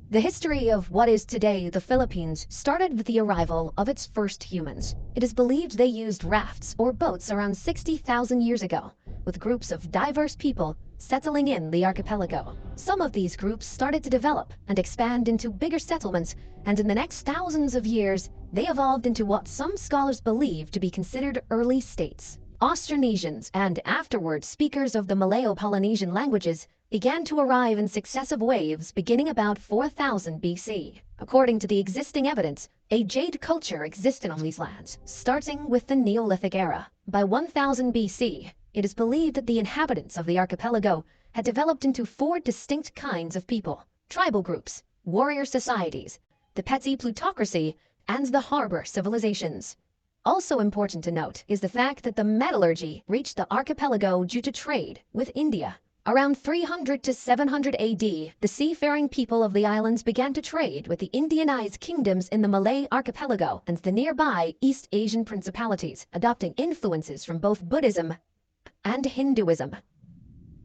The history of what is today the Philippines started with the arrival of its first humans. It is believed they used rafts or boats around 60,000 years ago, with groups of diverse people settling in the archipelago. Some of these groups started to develop and expand into bigger settlements, and in the next thousands of years, they evolved into what some scholars believe to be considered early states. Austronesians and afterwards speakers of the Malayo-Polynesian languages began to arrive in successive waves beginning about 4000 BC. According to the existing evidence, a jade culture existed on these lands, starting with the Neolithic era. By 1000 BC, it is believed that the inhabitants of the archipelago had developed into four distinct kinds of people: tribal groups, warrior societies, the petty plutocracy, and the harbor civilizations. Also important to note is the fact that the metallurgy reached the archipelago due to trade with India. Around 300 to 700 AD, the seafaring people of the islands began to trade with the Indianized kingdoms in the Malay archipelago and the nearby East Asian principalities, adopting influences from both Buddhism and Hinduism.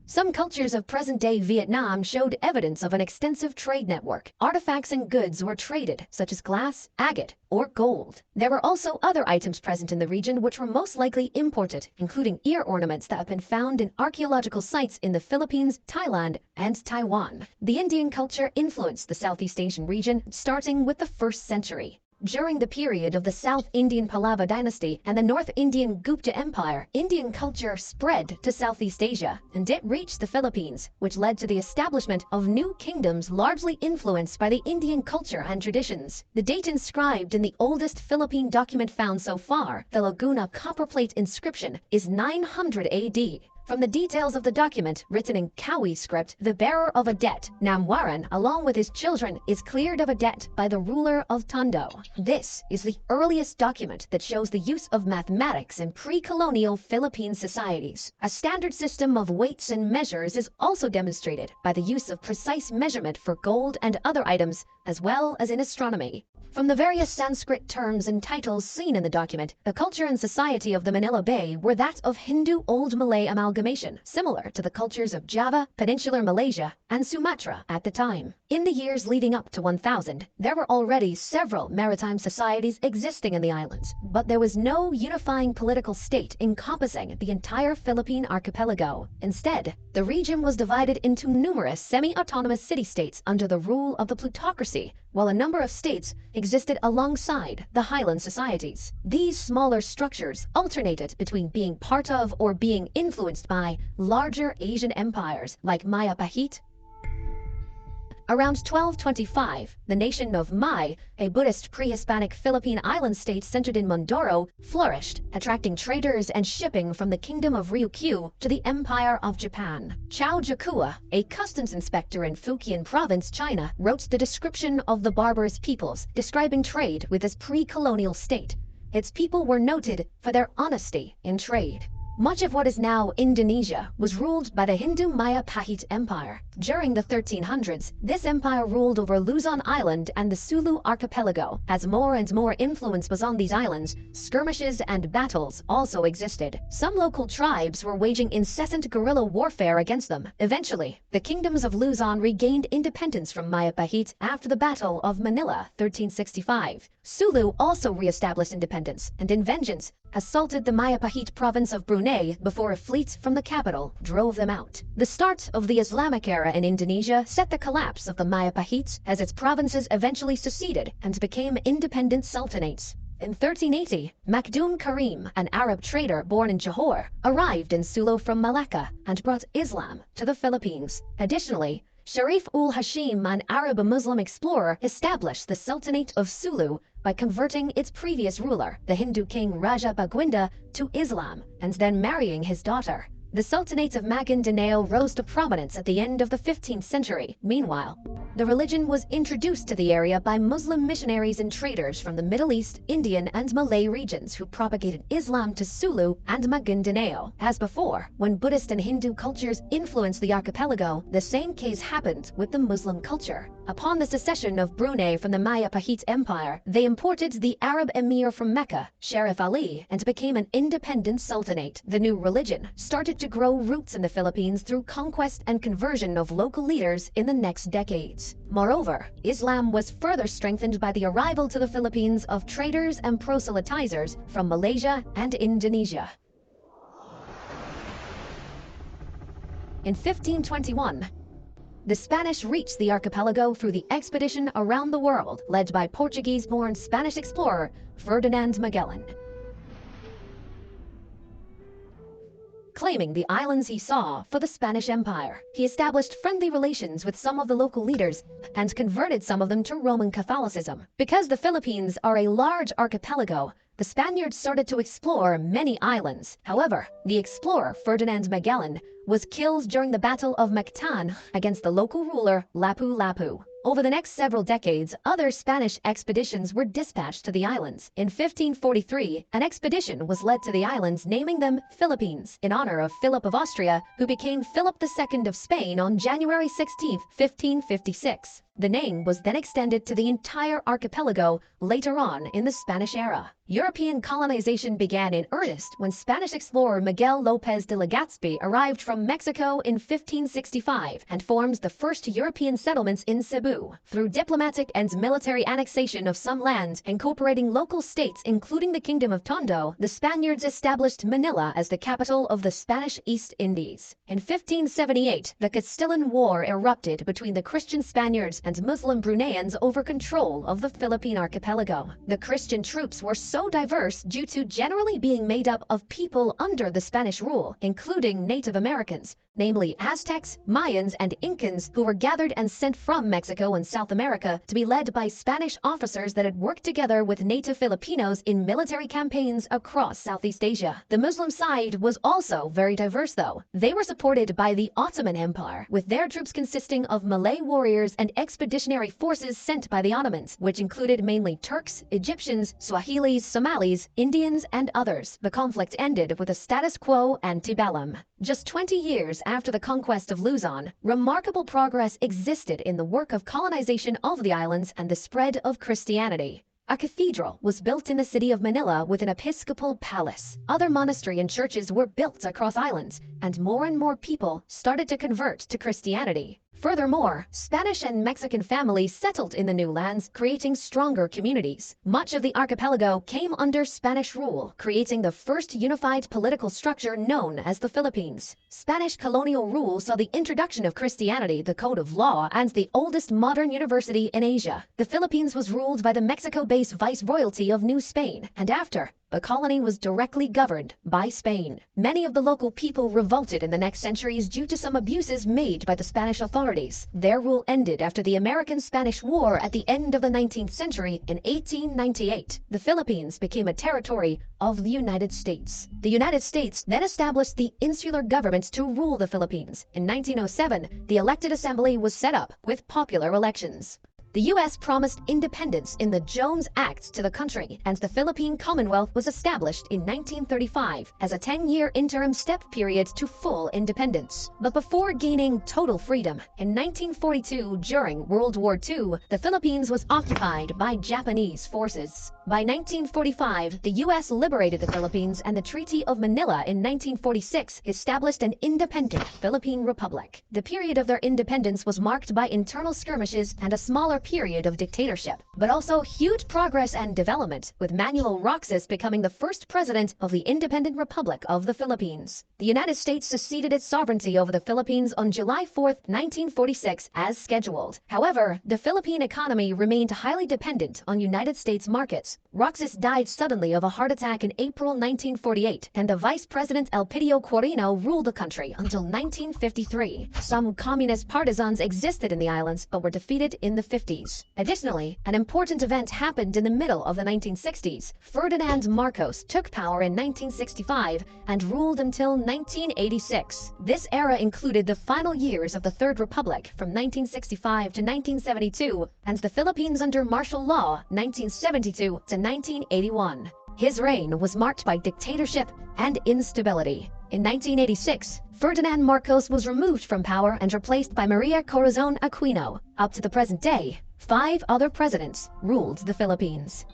Some cultures of present-day Vietnam showed evidence of an extensive trade network. Artifacts and goods were traded, such as glass, agate, or gold. There were also other items present in the region which were most likely imported, including ear ornaments that have been found in archaeological sites in the Philippines, Thailand, and Taiwan. The Indian culture influenced the Southeast Asian region, starting with the 1st century. During the period of the South Indian Pallava dynasty and the North Indian Gupta Empire, Indian culture spread to Southeast Asia, and it reached the Philippines, which led to the establishment of new kingdoms largely influenced by the Indian culture and traditions. The date inscribed in the oldest Philippine document found so far, the Laguna copperplate inscription, is 900 AD. From the details of the document, written in Kawi script, the bearer of a debt, Namwaran, along with his children, is cleared of a debt by the ruler of Tondo. This is the earliest document that shows the use of mathematics in pre-colonial Philippine societies. A standard system of weights and measures is also demonstrated by the use of precise measurement for gold and other items, as well as in astronomy. From the various Sanskrit terms and titles seen in the document, the culture and society of the Manila Bay were that of Hindu Old Malay amalgamation, similar to the cultures of Java, Peninsular Malaysia, and Sumatra at the time. In the years leading up to 1000, there were already several maritime societies existing in the islands, but there was no unifying political state encompassing the entire Philippine archipelago. Instead, the region was divided into numerous semi-autonomous city-states under the rule of the plutocracy, while a number of states existed alongside the highland societies. These smaller structures alternated between being part of or being influenced by larger Asian empires like Maya Pahit. Around 1225, the nation of Mai, a Buddhist pre-Hispanic Philippine island state centered in Mindoro, flourished, attracting traders and shipping from the kingdom of Ryukyu to the Empire of Japan. Chao Jakua, a customs inspector in Fujian province, China, wrote the description of the barbarous peoples, describing trade with this pre-colonial state. Its people were noted for their honesty in trade. Much of what is now Indonesia was ruled by the Hindu Maya Pahit Empire. During the 1300s, this empire ruled over Luzon Island and the Sulu archipelago. As more and more influence was on these islands, skirmishes and battles also existed. Some local tribes were waging incessant guerrilla warfare against them. Eventually, the kingdoms of Luzon regained independence from Maya Pahit after the Battle of Manila, 1365. Sulu also re-established independence, and in vengeance, assaulted the Maya Pahit province of Brunei before a fleet from the capital drove them out. The start of the Islamic era in Indonesia set the collapse of the Maya Pahit as its provinces eventually seceded and became independent sultanates. In 1380, Makdum Karim, an Arab trader born in Johor, arrived in Sulu from Malacca and brought Islam to the Philippines. Additionally, Sharif-ul-Hashim, an Arab Muslim explorer, established the Sultanate of Sulu by converting its previous ruler, the Hindu king Raja Baguinda, to Islam and then marrying his daughter. The Sultanate of Maguindanao rose to prominence at the end of the 15th century. Meanwhile, the religion was introduced to the area by Muslim missionaries and traders from the Middle East, Indian, and Malay regions who propagated Islam to Sulu and Maguindanao. As before, when Buddhist and Hindu cultures influenced the archipelago, the same case happened with the Muslim culture. Upon the secession of Brunei from the Majapahit Empire, they imported the Arab emir from Mecca, Sharif Ali, and became an independent sultanate. The new religion started to grow roots in the Philippines through conquest and conversion of local leaders in the next decades. Moreover, Islam was further strengthened by the arrival to the Philippines of traders and proselytizers from Malaysia and Indonesia. In 1521, the Spanish reached the archipelago through the expedition around the world led by Portuguese-born Spanish explorer Ferdinand Magellan. Claiming the islands he saw for the Spanish Empire, he established friendly relations with some of the local leaders and converted some of them to Roman Catholicism. Because the Philippines are a large archipelago, the Spaniards started to explore many islands. However, the explorer Ferdinand Magellan was killed during the Battle of Mactan against the local ruler Lapu-Lapu. Over the next several decades, other Spanish expeditions were dispatched to the islands. In 1543, an expedition was led to the islands, naming them Philippines, in honor of Philip of Austria, who became Philip II of Spain on January 16, 1556. The name was then extended to the entire archipelago later on in the Spanish era. European colonization began in earnest when Spanish explorer Miguel López de Legazpi arrived from Mexico in 1565 and formed the first European settlements in Cebu. Through diplomatic and military annexation of some land, incorporating local states including the Kingdom of Tondo, the Spaniards established Manila as the capital of the Spanish East Indies. In 1578, the Castilian War erupted between the Christian Spaniards and Muslim Bruneians over control of the Philippine archipelago. The Christian troops were so diverse due to generally being made up of people under the Spanish rule, including Native Americans, namely Aztecs, Mayans, and Incans, who were gathered and sent from Mexico and South America to be led by Spanish officers that had worked together with native Filipinos in military campaigns across Southeast Asia. The Muslim side was also very diverse though. They were supported by the Ottoman Empire, with their troops consisting of Malay warriors and expeditionary forces sent by the Ottomans, which included mainly Turks, Egyptians, Swahilis, Somalis, Indians, and others. The conflict ended with a status quo antebellum. Just 20 years after the conquest of Luzon, remarkable progress existed in the work of colonization of the islands and the spread of Christianity. A cathedral was built in the city of Manila with an episcopal palace. Other monasteries and churches were built across islands, and more people started to convert to Christianity. Furthermore, Spanish and Mexican families settled in the new lands, creating stronger communities. Much of the archipelago came under Spanish rule, creating the first unified political structure known as the Philippines. Spanish colonial rule saw the introduction of Christianity, the code of law, and the oldest modern university in Asia. The Philippines was ruled by the Mexico-based Viceroyalty of New Spain, and after, the colony was directly governed by Spain. Many of the local people revolted in the next centuries due to some abuses made by the Spanish authorities. Their rule ended after the American-Spanish War at the end of the 19th century in 1898. The Philippines became a territory of the United States. The United States then established the insular government to rule the Philippines. In 1907, the elected assembly was set up with popular elections. The U.S. promised independence in the Jones Act to the country, and the Philippine Commonwealth was established in 1935 as a 10-year interim step period to full independence. But before gaining total freedom, in 1942, during World War II, the Philippines was occupied by Japanese forces. By 1945, the U.S. liberated the Philippines, and the Treaty of Manila in 1946 established an independent Philippine Republic. The period of their independence was marked by internal skirmishes and a smaller period of dictatorship, but also huge progress and development, with Manuel Roxas becoming the first president of the Independent Republic of the Philippines. The United States seceded its sovereignty over the Philippines on July 4, 1946, as scheduled. However, the Philippine economy remained highly dependent on United States markets. Roxas died suddenly of a heart attack in April 1948, and the Vice President Elpidio Quirino ruled the country until 1953. Some communist partisans existed in the islands, but were defeated in the 50s. Additionally, an important event happened in the middle of the 1960s. Ferdinand Marcos took power in 1965 and ruled until 1986. This era included the final years of the Third Republic from 1965 to 1972 and the Philippines under martial law 1972 to 1981. His reign was marked by dictatorship and instability. In 1986, Ferdinand Marcos was removed from power and replaced by Maria Corazon Aquino. Up to the present day, 5 other presidents ruled the Philippines.